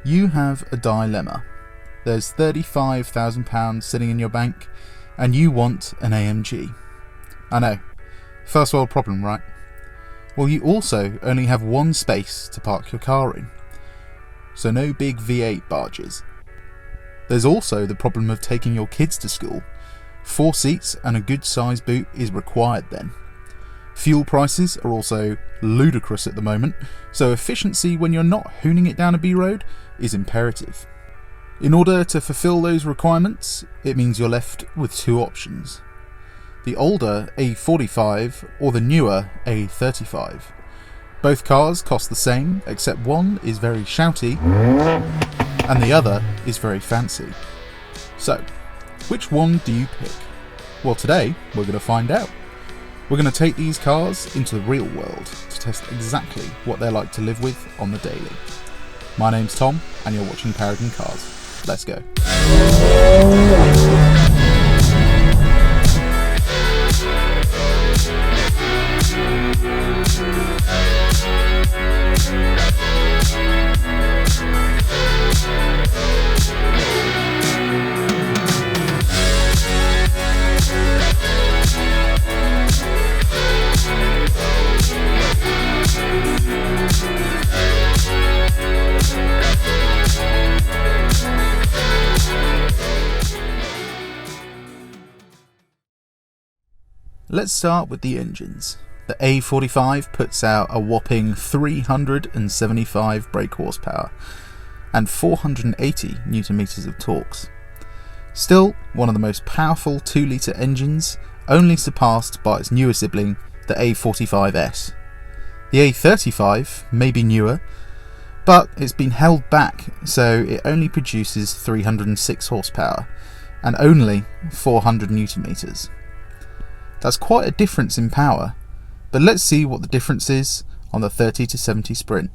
You have a dilemma. There's £35,000 sitting in your bank, and you want an AMG. I know, first world problem, right? Well, you also only have one space to park your car in, so no big V8 barges. There's also the problem of taking your kids to school. 4 seats and a good sized boot is required then. Fuel prices are also ludicrous at the moment, so efficiency when you're not hooning it down a B road is imperative. In order to fulfill those requirements, it means you're left with 2 options. The older A45 or the newer A35. Both cars cost the same, except one is very shouty and the other is very fancy. So, which one do you pick? Well, today we're going to find out. We're going to take these cars into the real world to test exactly what they're like to live with on the daily. My name's Tom and you're watching Paragon Cars. Let's go. Let's start with the engines. The A45 puts out a whopping 375 brake horsepower and 480 Nm of torque. Still one of the most powerful 2-litre engines, only surpassed by its newer sibling, the A45S. The A35 may be newer, but it's been held back, so it only produces 306 horsepower and only 400 Nm. That's quite a difference in power, but let's see what the difference is on the 30 to 70 sprint.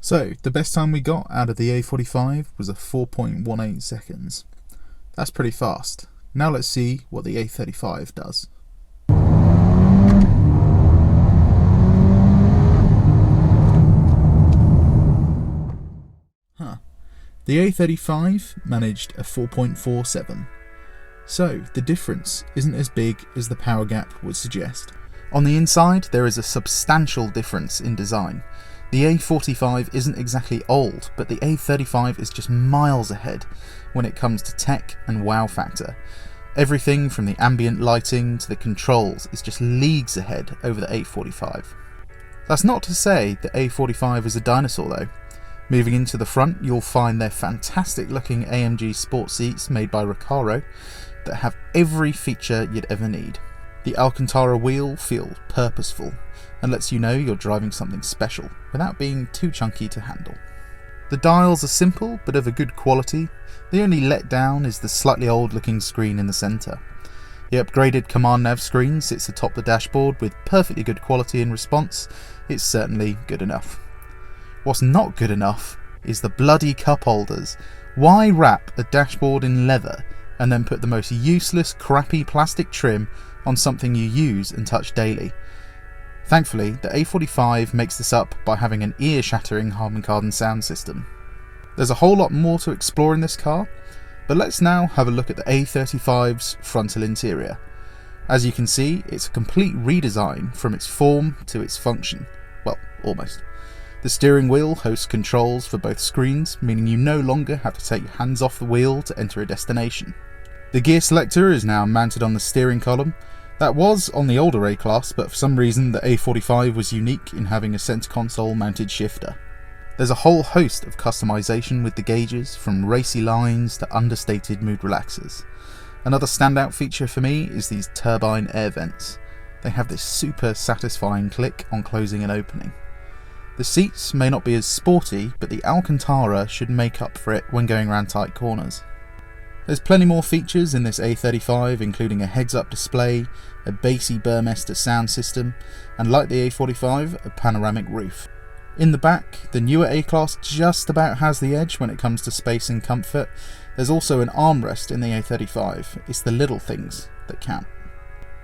So, the best time we got out of the A45 was a 4.18 seconds. That's pretty fast. Now let's see what the A35 does. The A35 managed a 4.47, so the difference isn't as big as the power gap would suggest. On the inside there is a substantial difference in design. The A45 isn't exactly old, but the A35 is just miles ahead when it comes to tech and wow factor. Everything from the ambient lighting to the controls is just leagues ahead over the A45. That's not to say the A45 is a dinosaur though. Moving into the front, you'll find their fantastic looking AMG sport seats made by Recaro that have every feature you'd ever need. The Alcantara wheel feels purposeful and lets you know you're driving something special without being too chunky to handle. The dials are simple but of a good quality. The only letdown is the slightly old looking screen in the centre. The upgraded command nav screen sits atop the dashboard with perfectly good quality and response. It's certainly good enough. What's not good enough is the bloody cup holders. Why wrap a dashboard in leather and then put the most useless crappy plastic trim on something you use and touch daily? Thankfully, the A45 makes this up by having an ear-shattering Harman Kardon sound system. There's a whole lot more to explore in this car, but let's now have a look at the A35's frontal interior. As you can see, it's a complete redesign from its form to its function. Well, almost. The steering wheel hosts controls for both screens, meaning you no longer have to take your hands off the wheel to enter a destination. The gear selector is now mounted on the steering column. That was on the older A-Class, but for some reason the A45 was unique in having a centre console mounted shifter. There's a whole host of customization with the gauges, from racy lines to understated mood relaxers. Another standout feature for me is these turbine air vents. They have this super satisfying click on closing and opening. The seats may not be as sporty, but the Alcantara should make up for it when going around tight corners. There's plenty more features in this A35, including a heads-up display, a bassy Burmester sound system, and like the A45, a panoramic roof. In the back, the newer A-Class just about has the edge when it comes to space and comfort. There's also an armrest in the A35. It's the little things that count.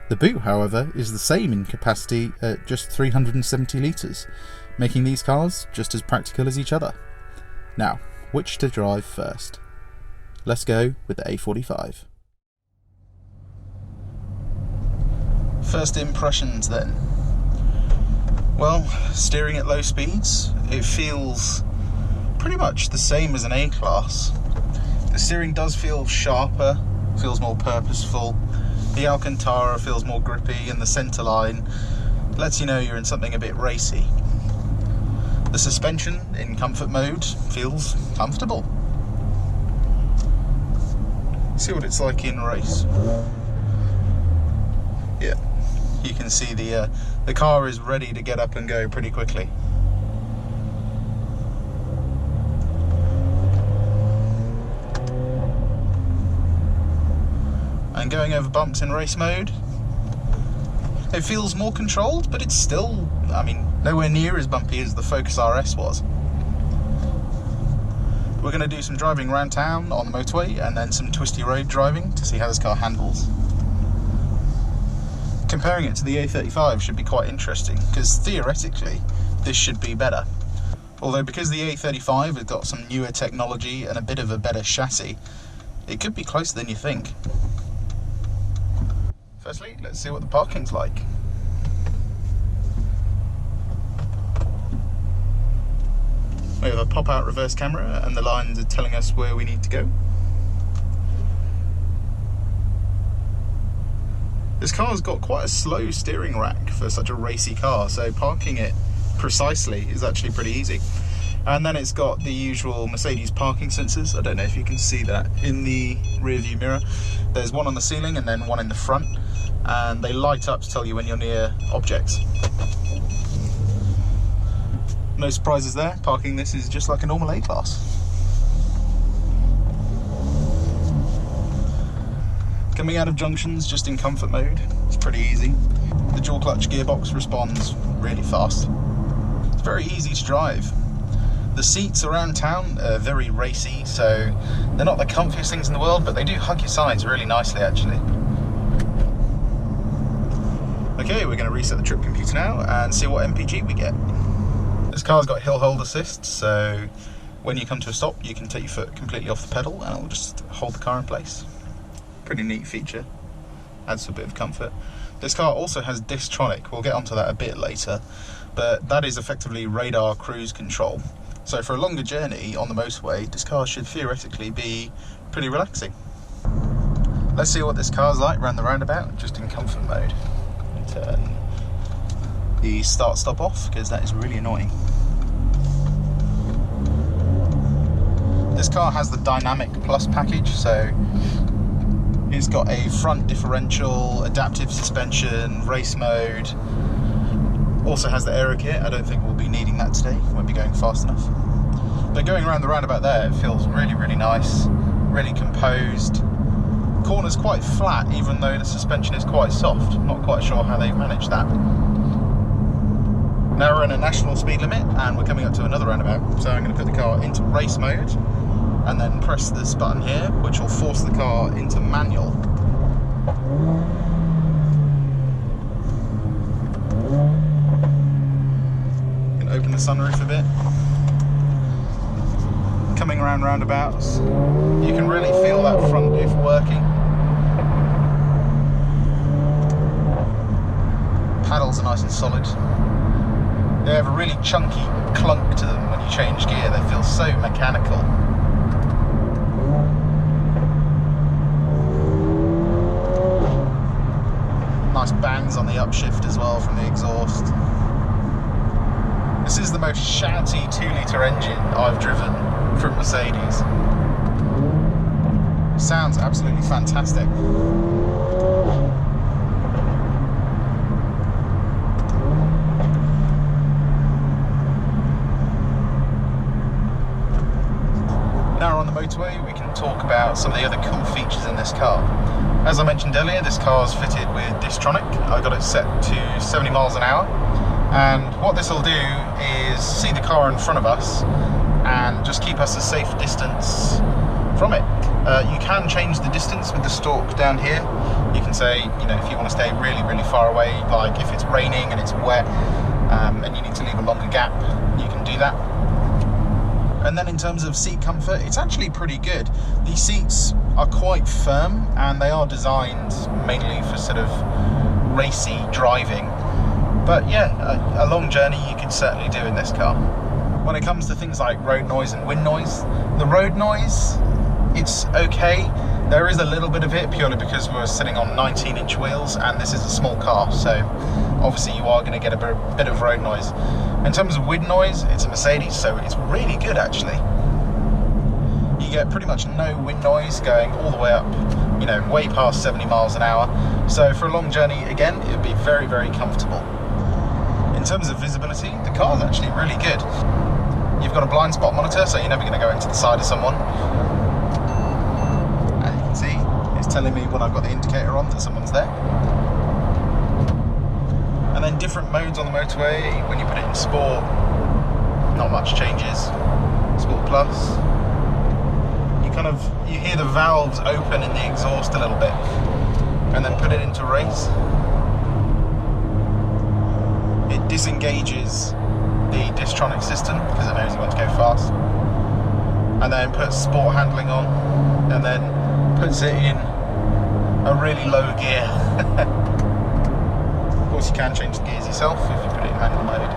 The boot, however, is the same in capacity at just 370 litres, making these cars just as practical as each other. Now, which to drive first? Let's go with the A45. First impressions then. Well, steering at low speeds, it feels pretty much the same as an A-Class. The steering does feel sharper, feels more purposeful. The Alcantara feels more grippy, and the centerline lets you know you're in something a bit racy. The suspension in comfort mode feels comfortable. See what it's like in race. Yeah, you can see the car is ready to get up and go pretty quickly. And going over bumps in race mode, it feels more controlled, but it's still, I mean, nowhere near as bumpy as the Focus RS was. We're going to do some driving around town on the motorway and then some twisty road driving to see how this car handles. Comparing it to the A35 should be quite interesting, because theoretically this should be better. Although because the A35 has got some newer technology and a bit of a better chassis, it could be closer than you think. Firstly, let's see what the parking's like. We have a pop-out reverse camera and the lines are telling us where we need to go. This car's got quite a slow steering rack for such a racy car, so parking it precisely is actually pretty easy. And then it's got the usual Mercedes parking sensors. I don't know if you can see that in the rear view mirror. There's one on the ceiling and then one in the front, and they light up to tell you when you're near objects. No surprises there, parking this is just like a normal A-Class. Coming out of junctions just in comfort mode, it's pretty easy. The dual clutch gearbox responds really fast. It's very easy to drive. The seats around town are very racy, so they're not the comfiest things in the world, but they do hug your sides really nicely actually. Okay, we're going to reset the trip computer now and see what MPG we get. This car's got hill hold assist, so when you come to a stop you can take your foot completely off the pedal and it'll just hold the car in place. Pretty neat feature, adds a bit of comfort. This car also has Distronic, we'll get onto that a bit later, but that is effectively radar cruise control. So for a longer journey on the motorway, this car should theoretically be pretty relaxing. Let's see what this car's like around the roundabout, just in comfort mode. Turn the start stop off, because that is really annoying. This car has the Dynamic Plus package, so it's got a front differential, adaptive suspension, race mode. Also has the aero kit. I don't think we'll be needing that today, won't be going fast enough. But going around the roundabout there, it feels really, really nice, really composed. Corner's quite flat, even though the suspension is quite soft. Not quite sure how they've managed that. Now we're in a national speed limit and we're coming up to another roundabout. So I'm going to put the car into race mode and then press this button here, which will force the car into manual. Can open the sunroof a bit. Coming around roundabouts, you can really feel that front diff working. Paddles are nice and solid. They have a really chunky clunk to them when you change gear. They feel so mechanical. Nice bangs on the upshift as well from the exhaust. This is the most shouty 2-litre engine I've driven from Mercedes. Sounds absolutely fantastic. Now on the motorway we can talk about some of the other cool features in this car. As I mentioned earlier, this car is fitted with Distronic. I got it set to 70 miles an hour, and what this will do is see the car in front of us and just keep us a safe distance from it. You can change the distance with the stalk down here. You can say, you know, if you want to stay really, really far away, like if it's raining and it's wet and you need to leave a longer gap, you can do that. And then in terms of seat comfort, it's actually pretty good. These seats are quite firm and they are designed mainly for sort of racy driving. But yeah, a long journey you can certainly do in this car. When it comes to things like road noise and wind noise, the road noise, it's okay. There is a little bit of it purely because we're sitting on 19-inch wheels and this is a small car, so obviously you are going to get a bit of road noise. In terms of wind noise, it's a Mercedes, so it's really good actually. You get pretty much no wind noise going all the way up, you know, way past 70 miles an hour. So for a long journey, again, it would be very, very comfortable. In terms of visibility, the car's actually really good. You've got a blind spot monitor, so you're never going to go into the side of someone. And you can see, it's telling me when I've got the indicator on that someone's there. And then different modes on the motorway. When you put it in sport, not much changes. Sport Plus. You hear the valves open in the exhaust a little bit. And then put it into race. It disengages the Distronic system because it knows you want to go fast, and then puts sport handling on, and then puts it in a really low gear. Of course you can change the gears yourself if you put it in manual mode.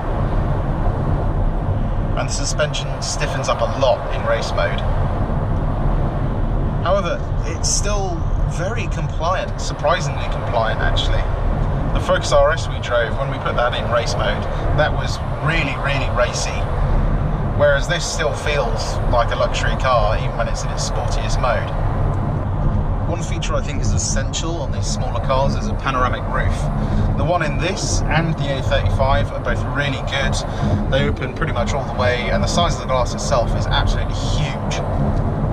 And the suspension stiffens up a lot in race mode. However, it's still very compliant, surprisingly compliant actually. The Focus RS we drove, when we put that in race mode, that was really, really racy. Whereas this still feels like a luxury car, even when it's in its sportiest mode. One feature I think is essential on these smaller cars is a panoramic roof. The one in this and the A35 are both really good. They open pretty much all the way, and the size of the glass itself is absolutely huge.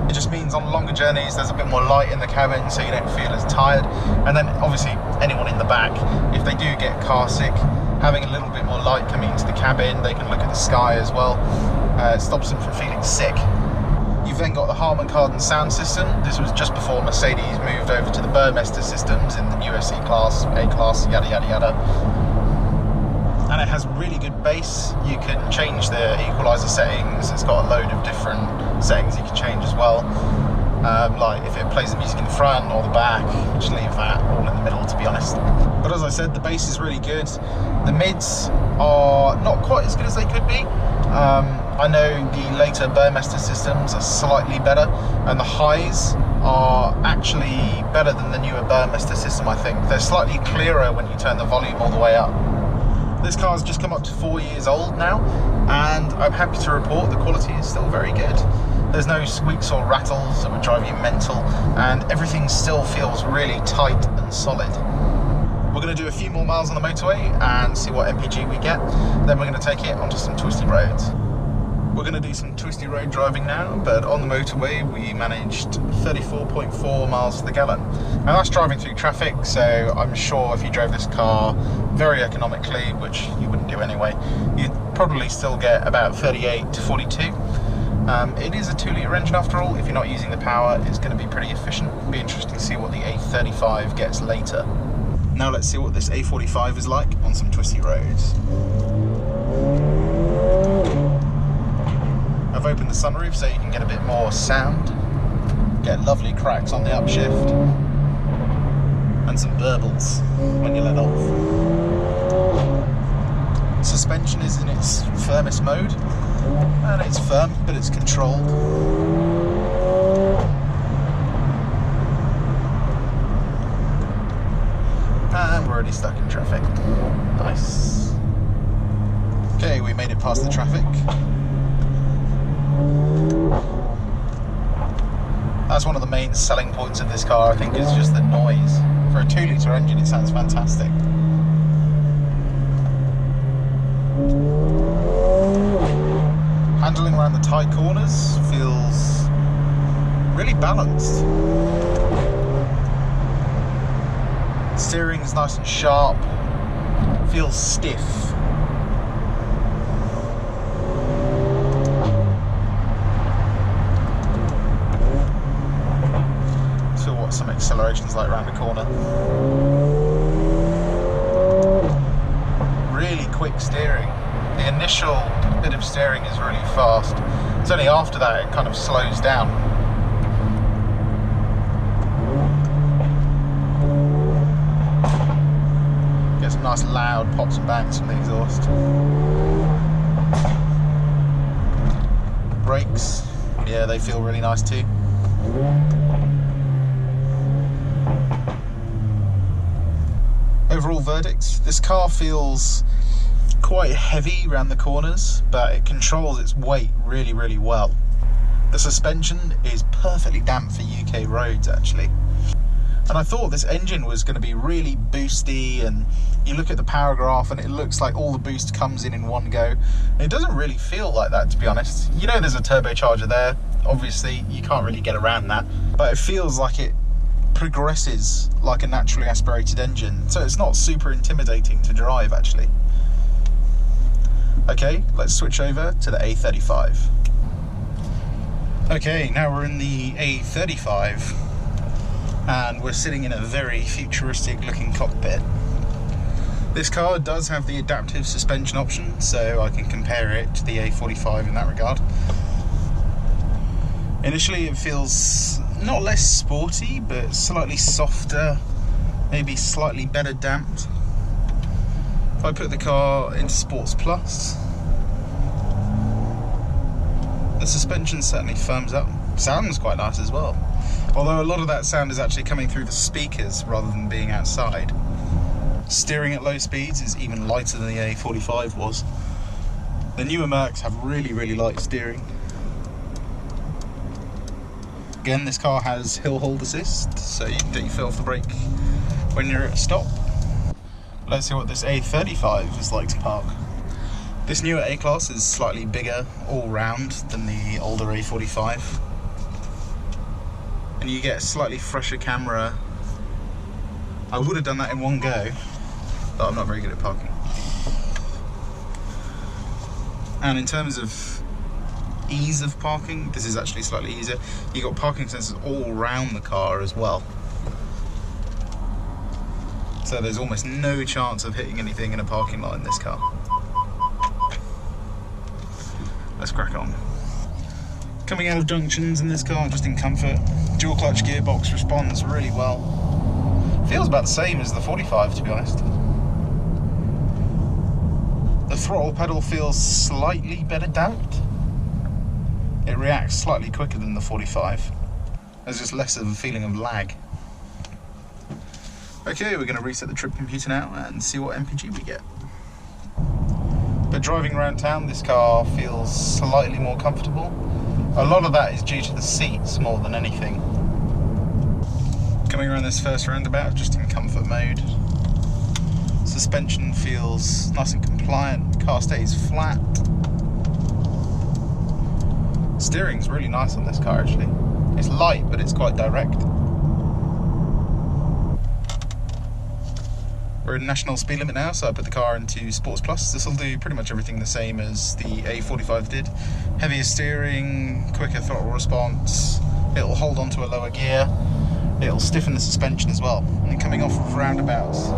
It just means on longer journeys there's a bit more light in the cabin, so you don't feel as tired. And then obviously anyone in the back, if they do get car sick, having a little bit more light coming into the cabin, they can look at the sky as well. It stops them from feeling sick. You've then got the Harman Kardon sound system. This was just before Mercedes moved over to the Burmester systems in the new SE class, A class, yada yada yada. And it has really good bass. You can change the equalizer settings. It's got a load of different settings you can change as well. Like if it plays the music in the front or the back, just leave that all in the middle, to be honest. But as I said, the bass is really good. The mids are not quite as good as they could be. I know the later Burmester systems are slightly better, and the highs are actually better than the newer Burmester system, I think. They're slightly clearer when you turn the volume all the way up. This car's just come up to 4 years old now, and I'm happy to report the quality is still very good. There's no squeaks or rattles that would drive you mental, and everything still feels really tight and solid. We're going to do a few more miles on the motorway and see what MPG we get. Then we're going to take it onto some twisty roads. We're going to do some twisty road driving now, but on the motorway we managed 34.4 miles to the gallon. Now that's driving through traffic, so I'm sure if you drove this car very economically, which you wouldn't do anyway, you'd probably still get about 38 to 42. It is a 2-litre engine after all. If you're not using the power, it's going to be pretty efficient. It'll be interesting to see what the A35 gets later. Now let's see what this A45 is like on some twisty roads. I've opened the sunroof so you can get a bit more sound. Get lovely cracks on the upshift. And some burbles when you let off. Suspension is in its firmest mode. And it's firm, but it's controlled. And we're already stuck in traffic. Nice. Okay, we made it past the traffic. That's one of the main selling points of this car, I think, is just the noise. For a 2-litre engine, it sounds fantastic. Handling around the tight corners feels really balanced. Steering is nice and sharp, feels stiff. acceleration's like around the corner. Really quick steering. The initial bit of steering is really fast. It's only after that it kind of slows down. Get some nice loud pops and bangs from the exhaust. Brakes, yeah, they feel really nice too. Overall verdict, this car feels quite heavy around the corners, but it controls its weight really, really well. The suspension is perfectly damp for UK roads actually. And I thought this engine was going to be really boosty, and you look at the power graph and it looks like all the boost comes in one go. And it doesn't really feel like that, to be honest. You know there's a turbocharger there, obviously you can't really get around that, but it feels like it progresses like a naturally aspirated engine, so it's not super intimidating to drive actually. Okay, let's switch over to the A35. Okay, now we're in the A35 and we're sitting in a very futuristic looking cockpit. This car does have the adaptive suspension option, so I can compare it to the A45 in that regard. Initially it feels not less sporty, but slightly softer, maybe slightly better damped. If I put the car into Sports Plus, the suspension certainly firms up. Sounds quite nice as well, although a lot of that sound is actually coming through the speakers rather than being outside. Steering at low speeds is even lighter than the A45 was. The newer Mercs have really, really light steering. Again, this car has hill hold assist, so you don't feel off the brake when you're at a stop. Let's see what this A35 is like to park. This newer A-Class is slightly bigger all round than the older A45. And you get a slightly fresher camera. I would have done that in one go, but I'm not very good at parking. And in terms of ease of parking, this is actually slightly easier. You've got parking sensors all around the car as well, so there's almost no chance of hitting anything in a parking lot in this car. Let's crack on. Coming out of junctions in this car, just in comfort. Dual clutch gearbox responds really well. Feels about the same as the 45, to be honest. The throttle pedal feels slightly better damped. It reacts slightly quicker than the 45. There's just less of a feeling of lag. Okay, we're going to reset the trip computer now and see what MPG we get. But driving around town, this car feels slightly more comfortable. A lot of that is due to the seats more than anything. Coming around this first roundabout, just in comfort mode. Suspension feels nice and compliant, car stays flat. Steering's really nice on this car actually. It's light, but it's quite direct. We're in national speed limit now, so I put the car into Sports Plus. This will do pretty much everything the same as the A45 did. Heavier steering, quicker throttle response, it'll hold on to a lower gear, it'll stiffen the suspension as well. And coming off of roundabouts,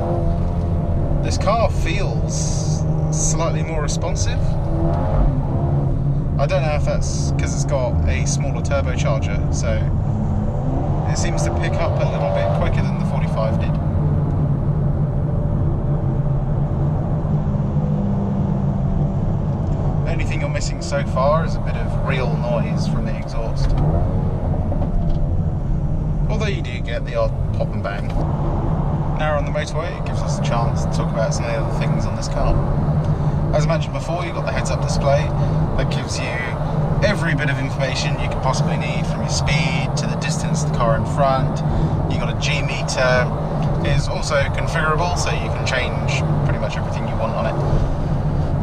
this car feels slightly more responsive. I don't know if that's because it's got a smaller turbocharger, so it seems to pick up a little bit quicker than the 45 did. The only thing you're missing so far is a bit of real noise from the exhaust. Although you do get the odd pop and bang. Now we're on the motorway, it gives us a chance to talk about some of the other things on this car. As I mentioned before, you've got the heads-up display that gives you every bit of information you could possibly need, from your speed to the distance to the car in front. You've got a G meter. It is also configurable, so you can change pretty much everything you want on it.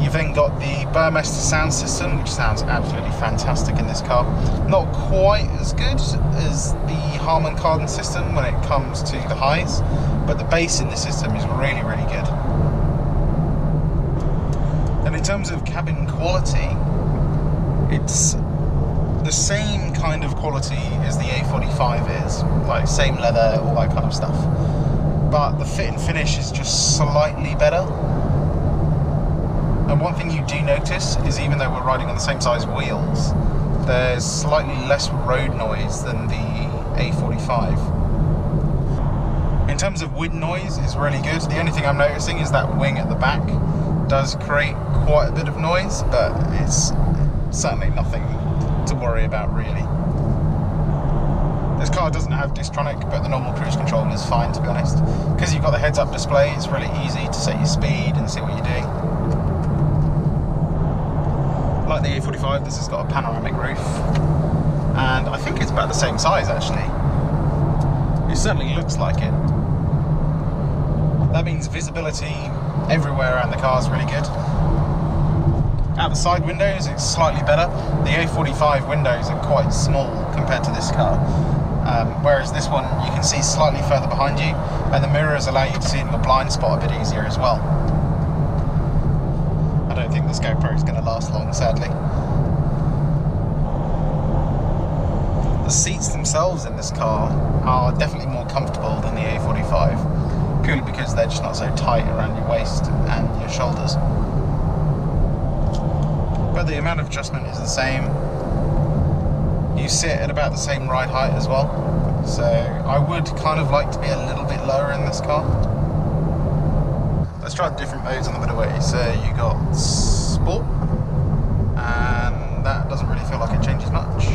You've then got the Burmester sound system, which sounds absolutely fantastic in this car. Not quite as good as the Harman Kardon system when it comes to the highs, but the bass in this system is really, really good. And in terms of cabin quality, it's the same kind of quality as the A45 is, like same leather, all that kind of stuff. But the fit and finish is just slightly better. And one thing you do notice is, even though we're riding on the same size wheels, there's slightly less road noise than the A45. In terms of wind noise, it's really good. The only thing I'm noticing is that wing at the back does create quite a bit of noise, but it's certainly nothing to worry about really. This car doesn't have Distronic, but the normal cruise control is fine, to be honest. Because you've got the heads-up display, it's really easy to set your speed and see what you're doing. Like the A45, this has got a panoramic roof, and I think it's about the same size actually. It certainly looks like it. That means visibility everywhere around the car is really good. Out the side windows, it's slightly better. The A45 windows are quite small compared to this car, whereas this one you can see slightly further behind you, and the mirrors allow you to see in your blind spot a bit easier as well. I don't think this GoPro is going to last long, sadly. The seats themselves in this car are definitely more comfortable than the A45, purely because they're just not so tight around your waist and your shoulders. But the amount of adjustment is the same. You sit at about the same ride height as well, so I would kind of like to be a little bit lower in this car. Let's try the different modes on the midway. So you got Sport, and that doesn't really feel like it changes much.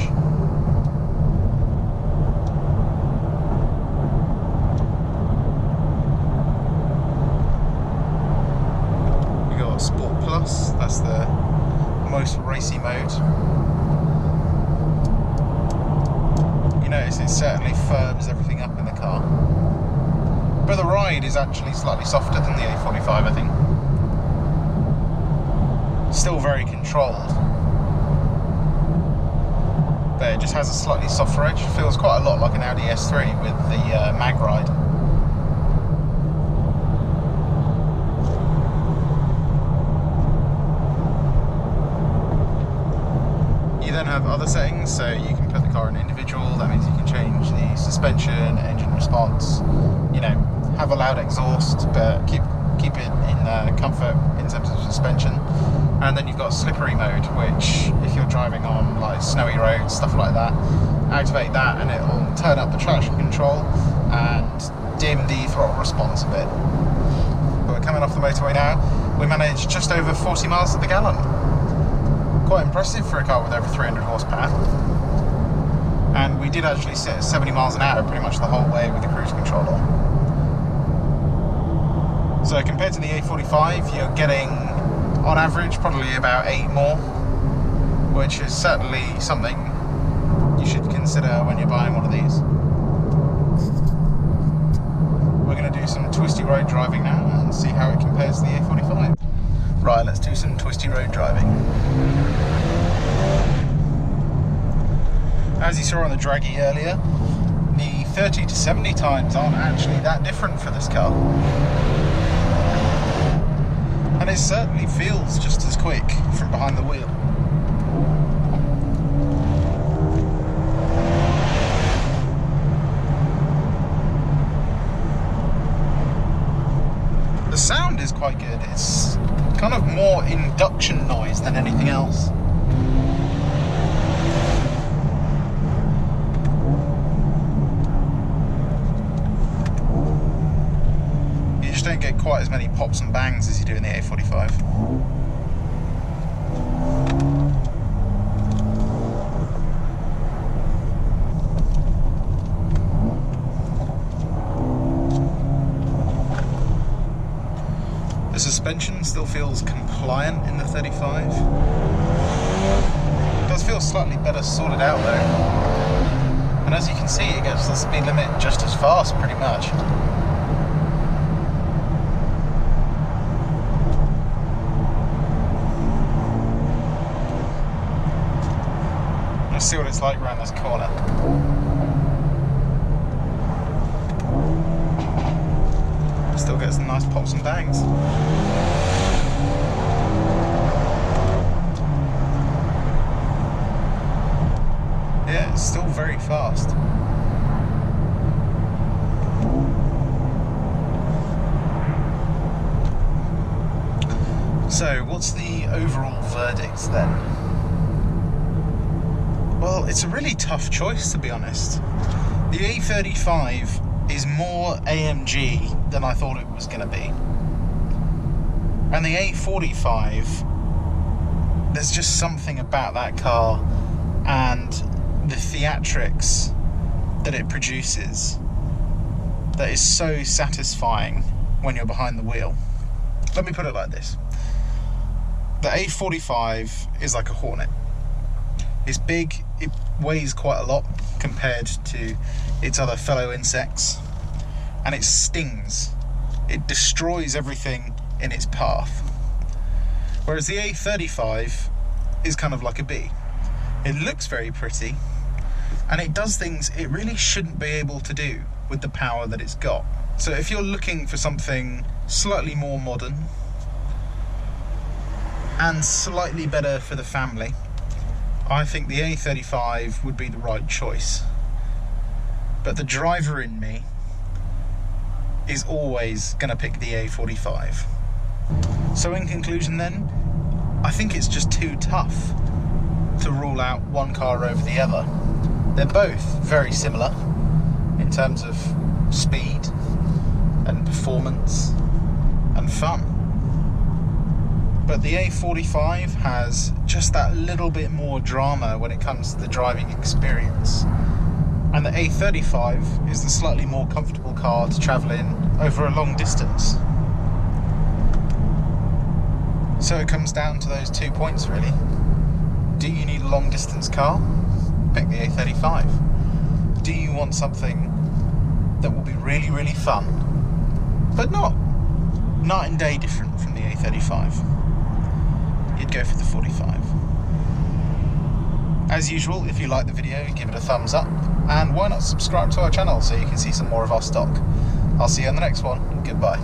We got Sport Plus, that's the most racy mode. You notice it certainly firms everything up in the car. But the ride is actually slightly softer than the A45, I think. Still very controlled, but it just has a slightly softer edge. Feels quite a lot like an Audi S3 with the mag ride. You then have other settings, so you can put the car in individual. That means you can change the suspension, engine response, you know, have a loud exhaust, but keep it in comfort in terms of suspension. And then you've got slippery mode, which if you're driving on like snowy roads, stuff like that, activate that and it'll turn up the traction control and dim the throttle response a bit. But we're coming off the motorway now. We managed just over 40 miles to the gallon. Quite impressive for a car with over 300 horsepower. And we did actually sit at 70 miles an hour pretty much the whole way with the cruise control on. So compared to the A45, you're getting, on average, probably about 8 more, which is certainly something you should consider when you're buying one of these. We're going to do some twisty road driving now and see how it compares to the A45. Right, let's do some twisty road driving. As you saw on the Draggy earlier, the 30 to 70 times aren't actually that different for this car. And it certainly feels just as quick from behind the wheel. The sound is quite good. It's kind of more induction noise than anything else. Don't get quite as many pops and bangs as you do in the A45. The suspension still feels compliant in the 35. It does feel slightly better sorted out though. And as you can see, it gets the speed limit just as fast pretty much. Let's see what it's like around this corner. Still get some nice pops and bangs. fast. So, what's the overall verdict then? Well, it's a really tough choice, to be honest. The A35 is more AMG than I thought it was going to be. And the A45, there's just something about that car and the theatrics that it produces that is so satisfying when you're behind the wheel. Let me put it like this. The A45 is like a Hornet. It's big, it weighs quite a lot compared to its other fellow insects, and it stings. It destroys everything in its path. Whereas the A35 is kind of like a bee. It looks very pretty, and it does things it really shouldn't be able to do with the power that it's got. So if you're looking for something slightly more modern and slightly better for the family, I think the A35 would be the right choice. But the driver in me is always going to pick the A45. So in conclusion then, I think it's just too tough to rule out one car over the other. They're both very similar in terms of speed and performance and fun. But the A45 has just that little bit more drama when it comes to the driving experience. And the A35 is the slightly more comfortable car to travel in over a long distance. So it comes down to those 2 points really. Do you need a long distance car? Pick the A35. Do you want something that will be really, really fun, but not night and day different from the A35? You'd go for the 45. As usual, if you like the video, give it a thumbs up, and why not subscribe to our channel so you can see some more of our stock. I'll see you on the next one. Goodbye.